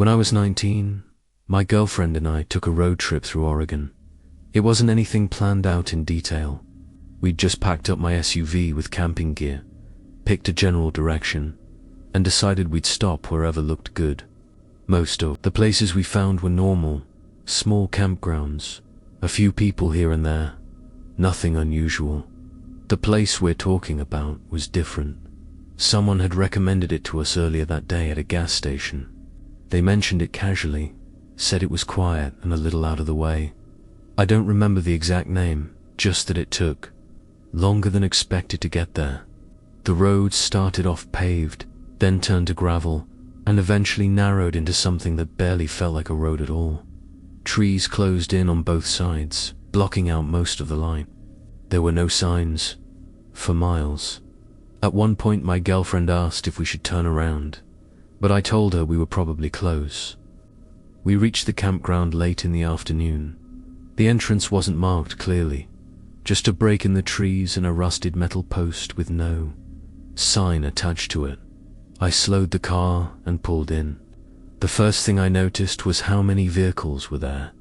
When I was 19, my girlfriend and I took a road trip through Oregon. It wasn't anything planned out in detail. We'd just packed up my SUV with camping gear, picked a general direction, and decided we'd stop wherever looked good. Most of the places we found were normal, small campgrounds, a few people here and there, nothing unusual. The place we're talking about was different. Someone had recommended it to us earlier that day at a gas station. They mentioned it casually, said it was quiet and a little out of the way. I don't remember the exact name, just that it took longer than expected to get there. The road started off paved, then turned to gravel, and eventually narrowed into something that barely felt like a road at all. Trees closed in on both sides, blocking out most of the light. There were no signs for miles. At one point my girlfriend asked if we should turn around, but I told her we were probably close. We reached the campground late in the afternoon. The entrance wasn't marked clearly, just a break in the trees and a rusted metal post with no sign attached to it. I slowed the car and pulled in. The first thing I noticed was how many vehicles were there.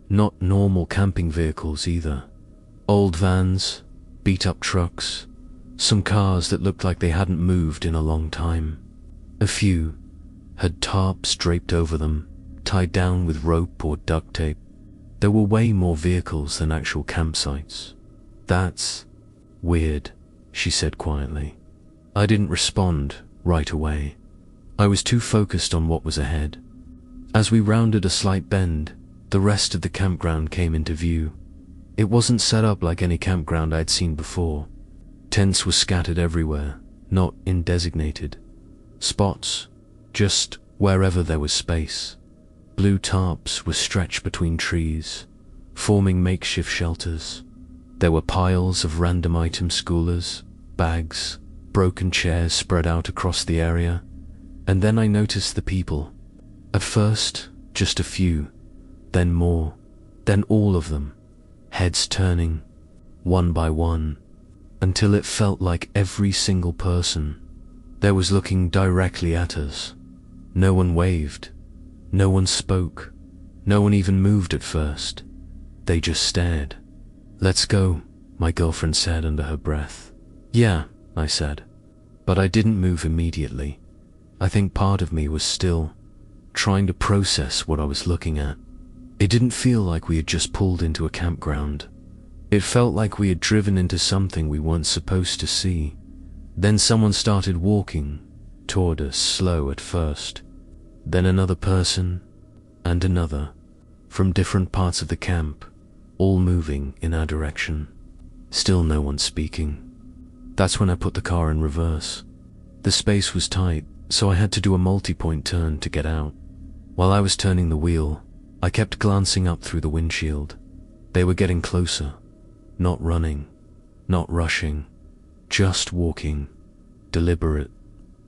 Not normal camping vehicles either. Old vans, beat-up trucks, some cars that looked like they hadn't moved in a long time. A few had tarps draped over them, tied down with rope or duct tape. There were way more vehicles than actual campsites. "That's weird," she said quietly. I didn't respond right away. I was too focused on what was ahead. As we rounded a slight bend, the rest of the campground came into view. It wasn't set up like any campground I'd seen before. Tents were scattered everywhere, not in designated spots, just wherever there was space. Blue tarps were stretched between trees, forming makeshift shelters. There were piles of random item schoolers, bags, broken chairs spread out across the area, and then I noticed the people. At first, just a few, then more, then all of them, heads turning, one by one, until it felt like every single person there was looking directly at us. No one waved, no one spoke, no one even moved at first. They just stared. "Let's go," my girlfriend said under her breath. "Yeah," I said, but I didn't move immediately. I think part of me was still trying to process what I was looking at. It didn't feel like we had just pulled into a campground. It felt like we had driven into something we weren't supposed to see. Then someone started walking toward us, slow at first. Then another person, and another, from different parts of the camp, all moving in our direction. Still no one speaking. That's when I put the car in reverse. The space was tight, so I had to do a multi-point turn to get out. While I was turning the wheel, I kept glancing up through the windshield. They were getting closer. Not running, not rushing, just walking, deliberate,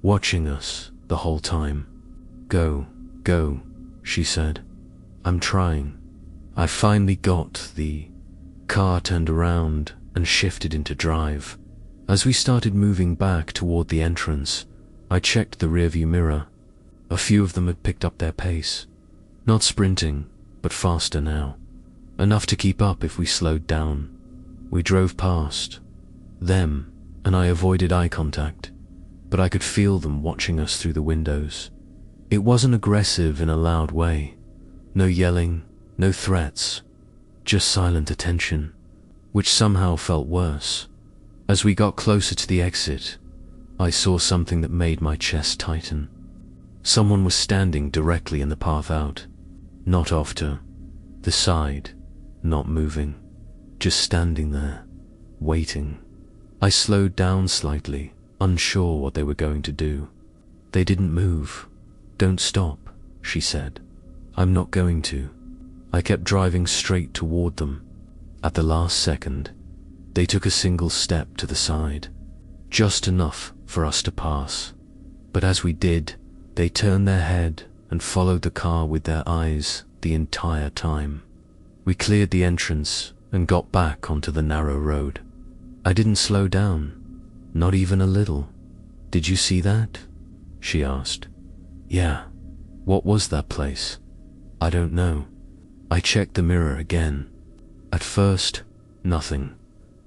watching us the whole time. "Go, go," she said. "I'm trying." I finally got the car turned around and shifted into drive. As we started moving back toward the entrance, I checked the rearview mirror. A few of them had picked up their pace. Not sprinting, but faster now. Enough to keep up if we slowed down. We drove past them, and I avoided eye contact, but I could feel them watching us through the windows. It wasn't aggressive in a loud way. No yelling, no threats, just silent attention, which somehow felt worse. As we got closer to the exit, I saw something that made my chest tighten. Someone was standing directly in the path out, not off to the side, not moving, just standing there, waiting. I slowed down slightly, unsure what they were going to do. They didn't move. "Don't stop," she said. "I'm not going to." I kept driving straight toward them. At the last second, they took a single step to the side, just enough for us to pass. But as we did, they turned their head and followed the car with their eyes the entire time. We cleared the entrance and got back onto the narrow road. I didn't slow down, not even a little. "Did you see that?" she asked. "Yeah," What was that place? I don't know. I checked the mirror again. At first, nothing.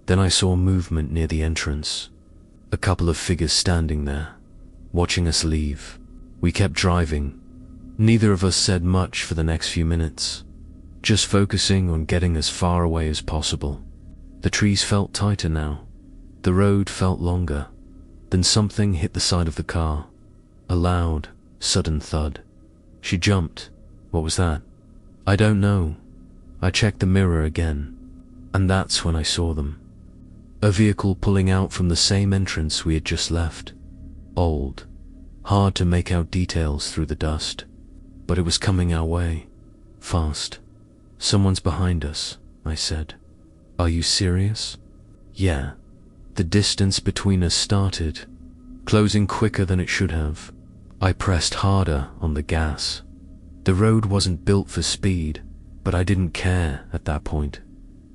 Then I saw movement near the entrance. A couple of figures standing there, watching us leave. We kept driving. Neither of us said much for the next few minutes, just focusing on getting as far away as possible. The trees felt tighter now. The road felt longer. Then something hit the side of the car. A loud, sudden thud. She jumped. What was that? I don't know. I checked the mirror again, and that's when I saw them. A vehicle pulling out from the same entrance we had just left. Old. Hard to make out details through the dust. But it was coming our way. Fast. Someone's behind us, I said. Are you serious? Yeah. The distance between us started, closing quicker than it should have. I pressed harder on the gas. The road wasn't built for speed, but I didn't care at that point.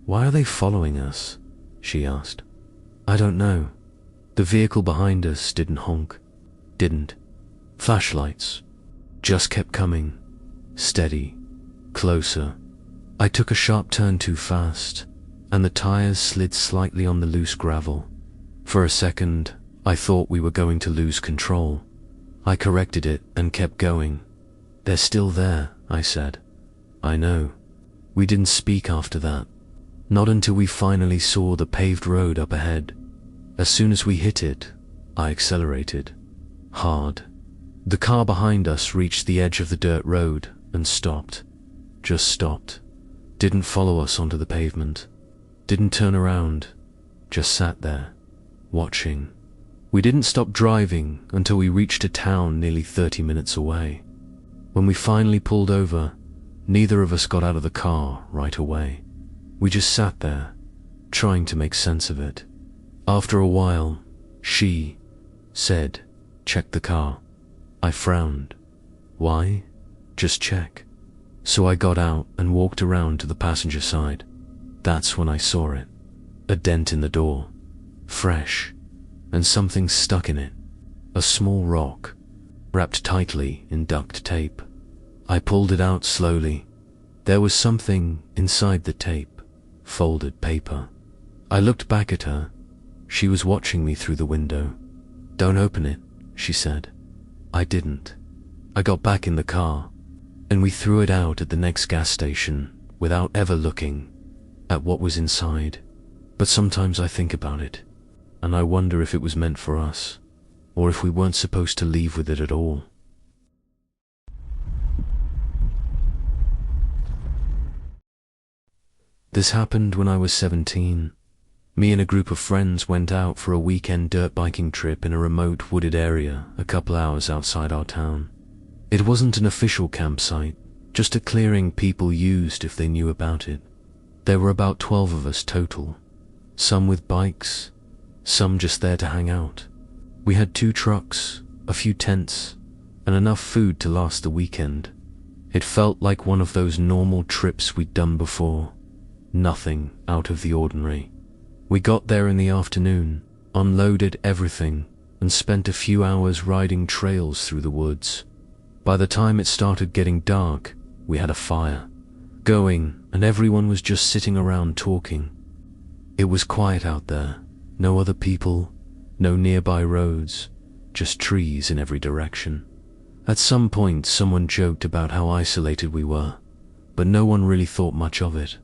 Why are they following us? She asked. I don't know. The vehicle behind us didn't honk. Didn't. Flashlights. Just kept coming. Steady. Closer. I took a sharp turn too fast, and the tires slid slightly on the loose gravel. For a second, I thought we were going to lose control. I corrected it and kept going. They're still there, I said. I know. We didn't speak after that. Not until we finally saw the paved road up ahead. As soon as we hit it, I accelerated. Hard. The car behind us reached the edge of the dirt road and stopped. Just stopped. Didn't follow us onto the pavement. Didn't turn around. Just sat there, watching. We didn't stop driving until we reached a town nearly 30 minutes away. When we finally pulled over, neither of us got out of the car right away. We just sat there, trying to make sense of it. After a while, she said, "Check the car." I frowned. Why? Just check. So I got out and walked around to the passenger side. That's when I saw it. A dent in the door. Fresh. And something stuck in it. A small rock, wrapped tightly in duct tape. I pulled it out slowly. There was something inside the tape. Folded paper. I looked back at her. She was watching me through the window. "Don't open it," she said. I didn't. I got back in the car, and we threw it out at the next gas station without ever looking at what was inside. But sometimes I think about it, and I wonder if it was meant for us, or if we weren't supposed to leave with it at all. This happened when I was 17. Me and a group of friends went out for a weekend dirt biking trip in a remote wooded area a couple hours outside our town. It wasn't an official campsite, just a clearing people used if they knew about it. There were about 12 of us total, some with bikes, some just there to hang out. We had 2 trucks, a few tents, and enough food to last the weekend. It felt like one of those normal trips we'd done before. Nothing out of the ordinary. We got there in the afternoon, unloaded everything, and spent a few hours riding trails through the woods. By the time it started getting dark, we had a fire going, and everyone was just sitting around talking. It was quiet out there. No other people, no nearby roads, just trees in every direction. At some point, someone joked about how isolated we were, but no one really thought much of it.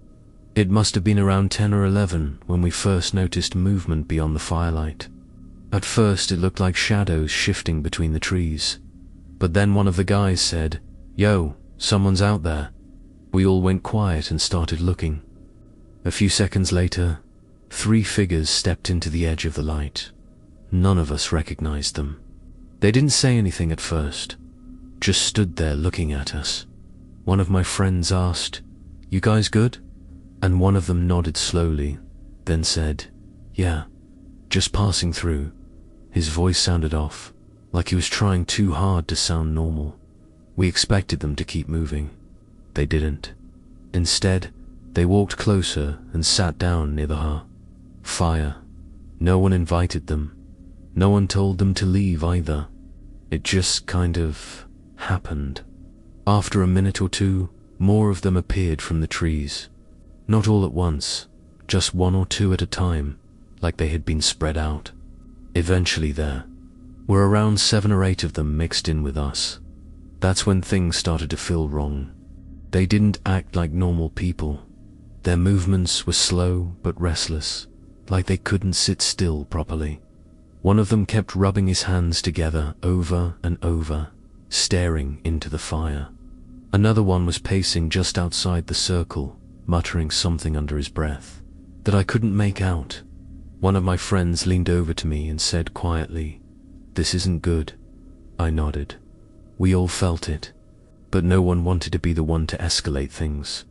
It must have been around 10 or 11 when we first noticed movement beyond the firelight. At first it looked like shadows shifting between the trees, but then one of the guys said, "Yo, someone's out there." We all went quiet and started looking. A few seconds later, 3 figures stepped into the edge of the light. None of us recognized them. They didn't say anything at first, just stood there looking at us. One of my friends asked, "You guys good?" And one of them nodded slowly, then said, "Yeah, just passing through." His voice sounded off, like he was trying too hard to sound normal. We expected them to keep moving. They didn't. Instead, they walked closer and sat down near the fire. No one invited them. No one told them to leave either. It just kind of happened. After a minute or two, more of them appeared from the trees. Not all at once, just one or two at a time, like they had been spread out. Eventually there were around 7 or 8 of them mixed in with us. That's when things started to feel wrong. They didn't act like normal people. Their movements were slow but restless, like they couldn't sit still properly. One of them kept rubbing his hands together over and over, staring into the fire. Another one was pacing just outside the circle, muttering something under his breath that I couldn't make out. One of my friends leaned over to me and said quietly, "This isn't good." I nodded. We all felt it, but no one wanted to be the one to escalate things.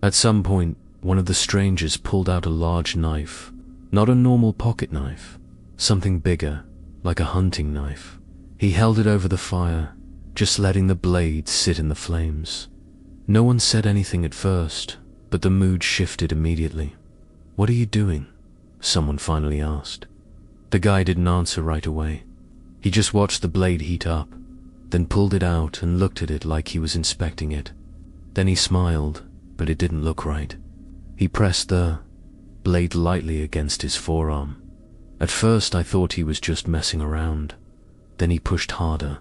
At some point, one of the strangers pulled out a large knife, not a normal pocket knife, something bigger, like a hunting knife. He held it over the fire, just letting the blade sit in the flames. No one said anything at first, but the mood shifted immediately. "What are you doing?" someone finally asked. The guy didn't answer right away. He just watched the blade heat up, then pulled it out and looked at it like he was inspecting it. Then he smiled, but it didn't look right. He pressed the blade lightly against his forearm. At first I thought he was just messing around. Then he pushed harder.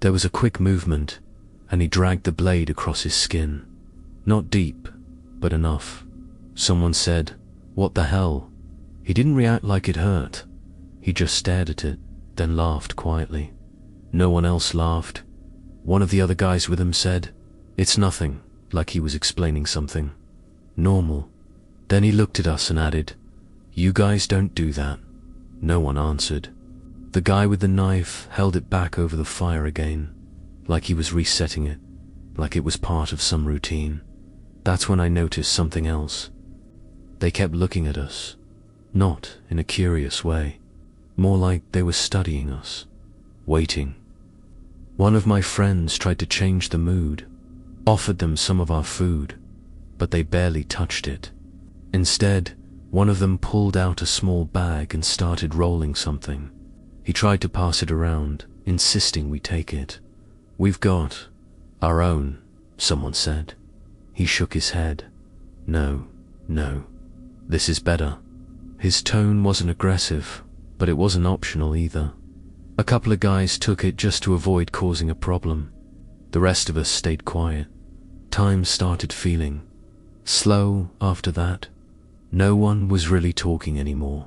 There was a quick movement, and he dragged the blade across his skin. Not deep, but enough. Someone said, "What the hell?" He didn't react like it hurt. He just stared at it, then laughed quietly. No one else laughed. One of the other guys with him said, "It's nothing," like he was explaining something. "Normal." Then he looked at us and added, "You guys don't do that." No one answered. The guy with the knife held it back over the fire again, like he was resetting it, like it was part of some routine. That's when I noticed something else. They kept looking at us, not in a curious way, more like they were studying us, waiting. One of my friends tried to change the mood, offered them some of our food, but they barely touched it. Instead, one of them pulled out a small bag and started rolling something. He tried to pass it around, insisting we take it. "We've got our own," someone said. He shook his head. No, this is better." His tone wasn't aggressive, but it wasn't optional either. A couple of guys took it just to avoid causing a problem. The rest of us stayed quiet. Time started feeling slow after that. No one was really talking anymore.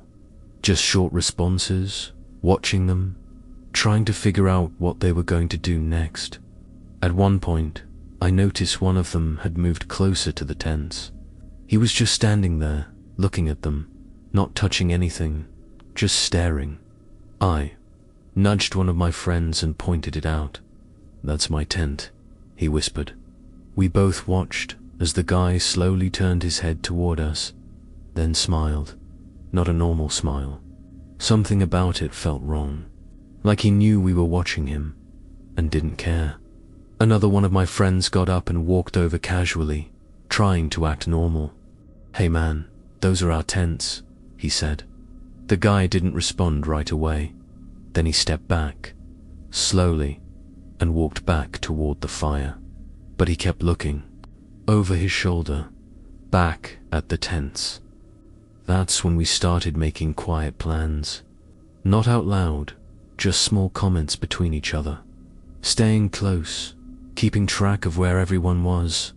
Just short responses, watching them, trying to figure out what they were going to do next. At one point, I noticed one of them had moved closer to the tents. He was just standing there, looking at them, not touching anything, just staring. I nudged one of my friends and pointed it out. "That's my tent," he whispered. We both watched as the guy slowly turned his head toward us, then smiled. Not a normal smile. Something about it felt wrong, like he knew we were watching him and didn't care. Another one of my friends got up and walked over casually, trying to act normal. "Hey man, those are our tents," he said. The guy didn't respond right away. Then he stepped back, slowly, and walked back toward the fire. But he kept looking, over his shoulder, back at the tents. That's when we started making quiet plans. Not out loud, just small comments between each other. Staying close, keeping track of where everyone was,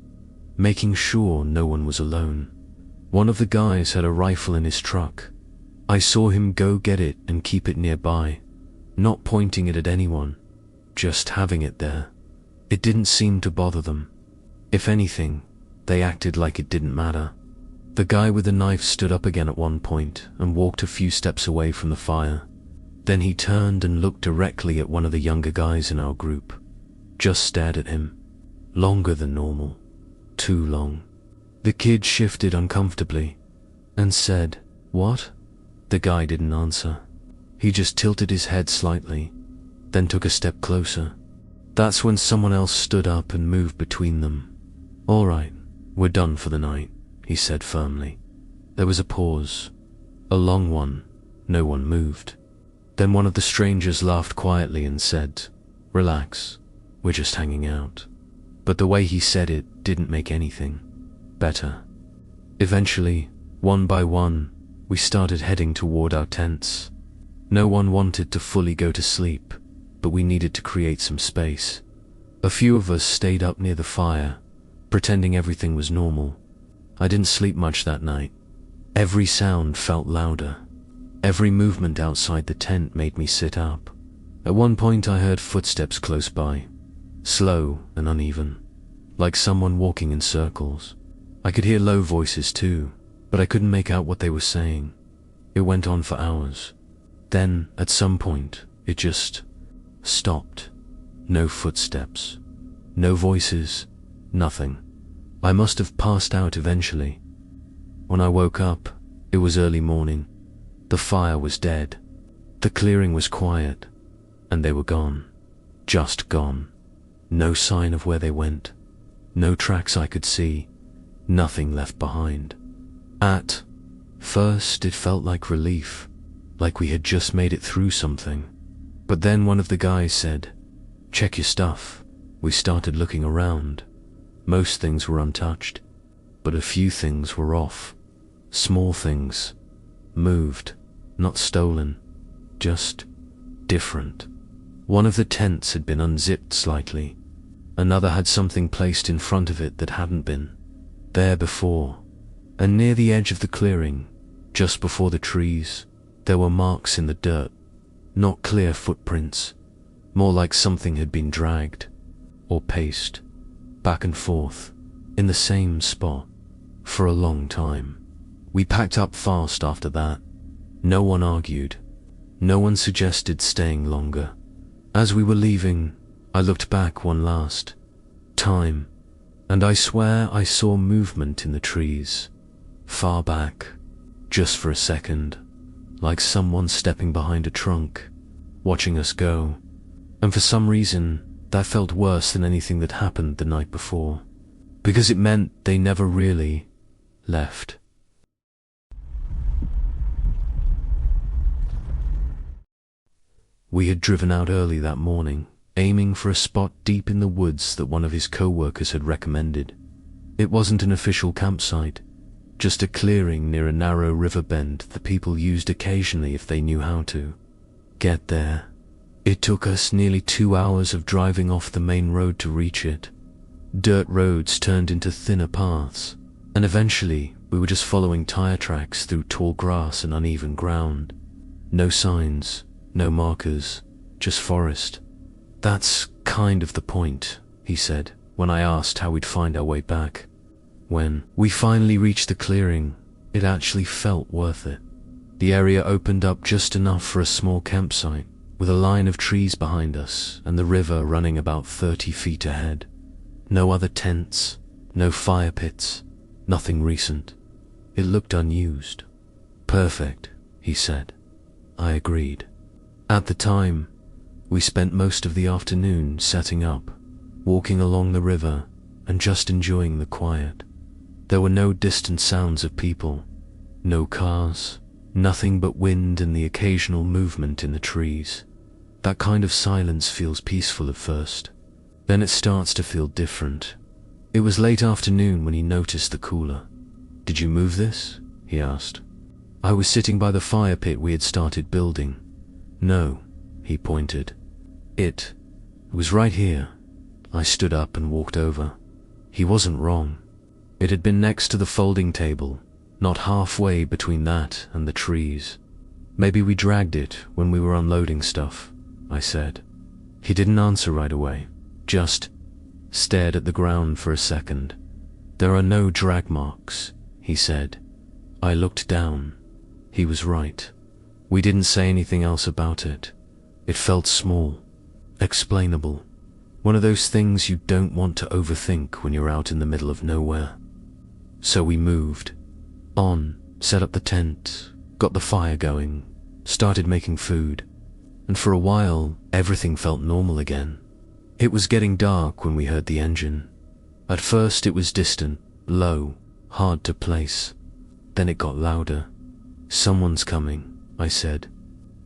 making sure no one was alone. One of the guys had a rifle in his truck. I saw him go get it and keep it nearby, not pointing it at anyone, just having it there. It didn't seem to bother them. If anything, they acted like it didn't matter. The guy with the knife stood up again at one point and walked a few steps away from the fire. Then he turned and looked directly at one of the younger guys in our group. Just stared at him. Longer than normal. Too long. The kid shifted uncomfortably and said, "What?" The guy didn't answer. He just tilted his head slightly, then took a step closer. That's when someone else stood up and moved between them. "All right, we're done for the night," he said firmly. There was a pause, a long one. No one moved. Then one of the strangers laughed quietly and said, "Relax, we're just hanging out." but the way he said it didn't make anything better. Eventually, one by one, we started heading toward our tents. No one wanted to fully go to sleep, but we needed to create some space. A few of us stayed up near the fire, pretending everything was normal. I didn't sleep much that night. Every sound felt louder. Every movement outside the tent made me sit up. At one point I heard footsteps close by, slow and uneven, like someone walking in circles. I could hear low voices too, but I couldn't make out what they were saying. It went on for hours. Then, at some point, it just stopped. No footsteps, no voices, nothing. I must have passed out eventually. When I woke up, it was early morning. The fire was dead. The clearing was quiet, and they were gone. Just gone. No sign of where they went. No tracks I could see. Nothing left behind. At first, it felt like relief, like we had just made it through something. But then one of the guys said, "Check your stuff." We started looking around. Most things were untouched, but a few things were off. Small things. Moved, not stolen. Just different. One of the tents had been unzipped slightly. Another had something placed in front of it that hadn't been there before. And near the edge of the clearing, just before the trees, there were marks in the dirt. Not clear footprints, more like something had been dragged or paced back and forth in the same spot for a long time. We packed up fast after that. No one argued. No one suggested staying longer. As we were leaving, I looked back one last time, and I swear I saw movement in the trees, far back, just for a second, like someone stepping behind a trunk, watching us go. And for some reason, that felt worse than anything that happened the night before, because it meant they never really left. We had driven out early that morning, aiming for a spot deep in the woods that one of his co-workers had recommended. It wasn't an official campsite, just a clearing near a narrow river bend that people used occasionally if they knew how to get there. It took us nearly 2 hours of driving off the main road to reach it. Dirt roads turned into thinner paths, and eventually we were just following tire tracks through tall grass and uneven ground. No signs, no markers, just forest. "That's kind of the point," he said, when I asked how we'd find our way back. When we finally reached the clearing, it actually felt worth it. The area opened up just enough for a small campsite, with a line of trees behind us and the river running about 30 feet ahead. No other tents, no fire pits, nothing recent. It looked unused. "Perfect," he said. I agreed. At the time, we spent most of the afternoon setting up, walking along the river, and just enjoying the quiet. There were no distant sounds of people, no cars, nothing but wind and the occasional movement in the trees. That kind of silence feels peaceful at first. Then it starts to feel different. It was late afternoon when he noticed the cooler. "Did you move this?" he asked. I was sitting by the fire pit we had started building. "No," he pointed. It was right here." I stood up and walked over. He wasn't wrong. It had been next to the folding table, not halfway between that and the trees. "Maybe we dragged it when we were unloading stuff," I said. He didn't answer right away, just stared at the ground for a second. "There are no drag marks," he said. I looked down. He was right. We didn't say anything else about it. It felt small, explainable. One of those things you don't want to overthink when you're out in the middle of nowhere. So we moved on, set up the tent, got the fire going, started making food, and for a while, everything felt normal again. It was getting dark when we heard the engine. At first it was distant, low, hard to place. Then it got louder. "Someone's coming," I said.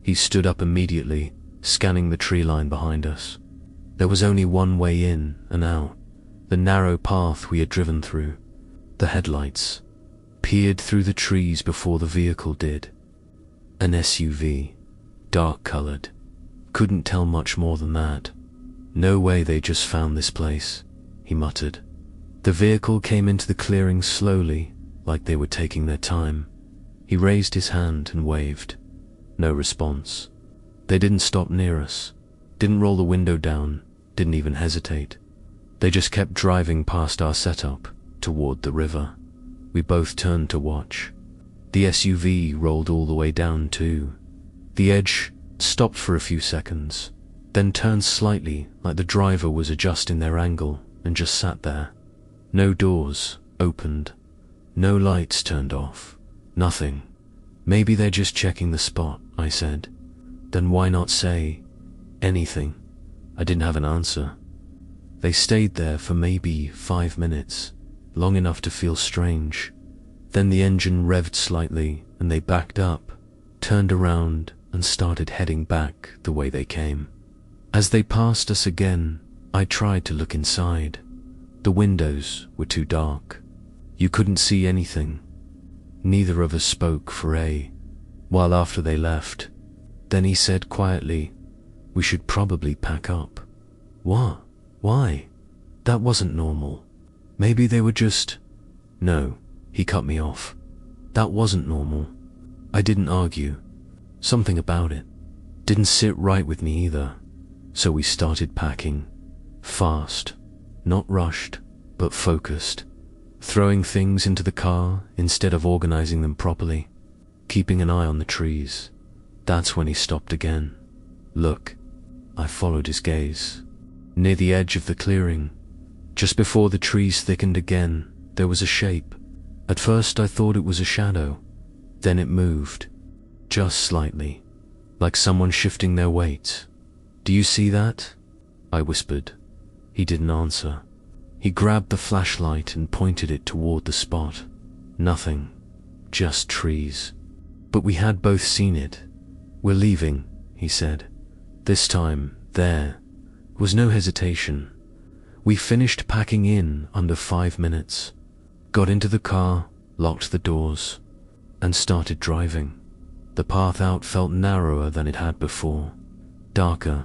He stood up immediately, scanning the tree line behind us. There was only one way in and out, the narrow path we had driven through. The headlights peered through the trees before the vehicle did. An SUV, dark-colored. Couldn't tell much more than that. No way they just found this place, he muttered. The vehicle came into the clearing slowly, like they were taking their time. He raised his hand and waved. No response. They didn't stop near us, didn't roll the window down, didn't even hesitate. They just kept driving past our setup, toward the river. We both turned to watch. The SUV rolled all the way down too. The edge stopped for a few seconds, then turned slightly like the driver was adjusting their angle and just sat there. No doors opened, no lights turned off, nothing. Maybe they're just checking the spot, I said. Then why not say anything? I didn't have an answer. They stayed there for maybe 5 minutes, long enough to feel strange. Then the engine revved slightly and they backed up, turned around and started heading back the way they came. As they passed us again, I tried to look inside. The windows were too dark. You couldn't see anything. Neither of us spoke for a while after they left. Then he said quietly, "We should probably pack up." What? Why? That wasn't normal. Maybe they were just... No, he cut me off. That wasn't normal. I didn't argue. Something about it didn't sit right with me either. So we started packing. Fast. Not rushed, but focused. Throwing things into the car instead of organizing them properly. Keeping an eye on the trees. That's when he stopped again. Look. I followed his gaze. Near the edge of the clearing, just before the trees thickened again, there was a shape. At first I thought it was a shadow. Then it moved. Just slightly. Like someone shifting their weight. "Do you see that?" I whispered. He didn't answer. He grabbed the flashlight and pointed it toward the spot. Nothing. Just trees. But we had both seen it. "We're leaving," he said. This time, there was no hesitation. We finished packing in under 5 minutes. Got into the car, locked the doors, and started driving. The path out felt narrower than it had before. Darker,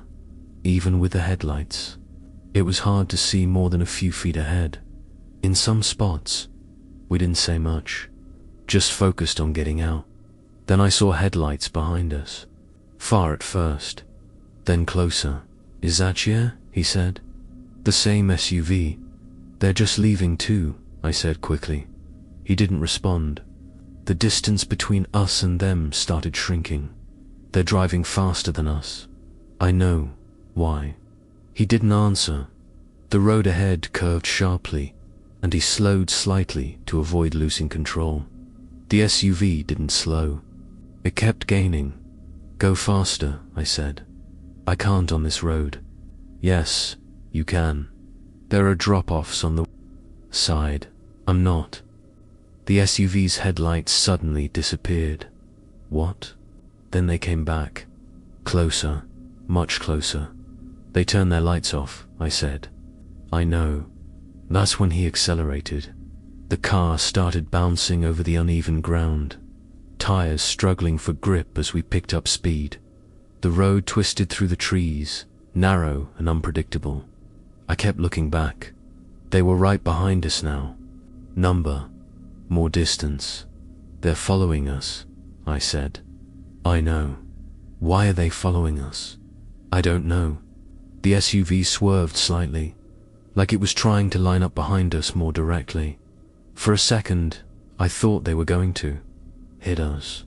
even with the headlights. It was hard to see more than a few feet ahead. In some spots, we didn't say much, just focused on getting out. Then I saw headlights behind us. Far at first, then closer. "Is that you?" he said. "The same SUV. They're just leaving too," I said quickly. He didn't respond. The distance between us and them started shrinking. They're driving faster than us. I know why. He didn't answer. The road ahead curved sharply, and he slowed slightly to avoid losing control. The SUV didn't slow. It kept gaining. "Go faster," I said. "I can't on this road." "Yes, you can. There are drop-offs on the side." "I'm not." The SUV's headlights suddenly disappeared. "What?" Then they came back. Closer, much closer. "They turned their lights off," I said. "I know." That's when he accelerated. The car started bouncing over the uneven ground, tires struggling for grip as we picked up speed. The road twisted through the trees, narrow and unpredictable. I kept looking back. They were right behind us now. Number, more distance. "They're following us," I said. "I know." "Why are they following us?" "I don't know." The SUV swerved slightly, like it was trying to line up behind us more directly. For a second, I thought they were going to hit us.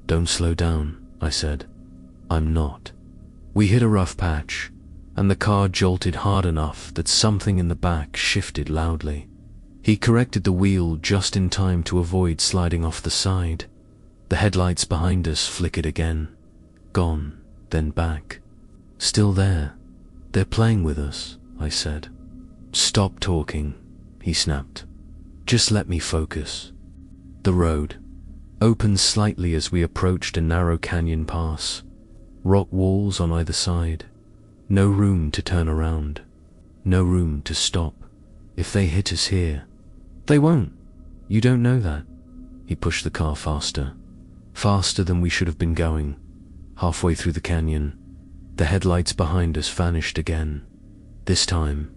"Don't slow down," I said. "I'm not." We hit a rough patch, and the car jolted hard enough that something in the back shifted loudly. He corrected the wheel just in time to avoid sliding off the side. The headlights behind us flickered again. Gone, then back. "Still there. They're playing with us," I said. "Stop talking," he snapped. "Just let me focus." The road opened slightly as we approached a narrow canyon pass. Rock walls on either side. No room to turn around. No room to stop. If they hit us here, they won't. You don't know that. He pushed the car faster. Faster than we should have been going. Halfway through the canyon, the headlights behind us vanished again. This time,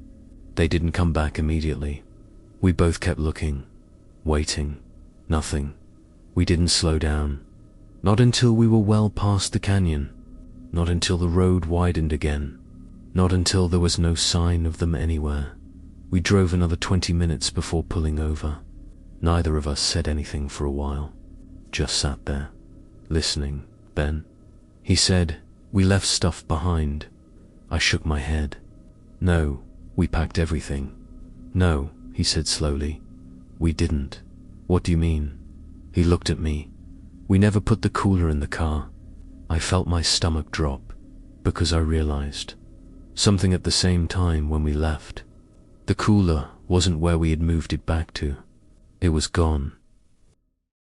they didn't come back immediately. We both kept looking, waiting. Nothing. We didn't slow down. Not until we were well past the canyon. Not until the road widened again. Not until there was no sign of them anywhere. We drove another 20 minutes before pulling over. Neither of us said anything for a while. Just sat there, listening. Ben, he said, we left stuff behind. I shook my head. No, we packed everything. No, he said slowly. We didn't. What do you mean? He looked at me. We never put the cooler in the car. I felt my stomach drop, because I realized something at the same time when we left. The cooler wasn't where we had moved it back to. It was gone.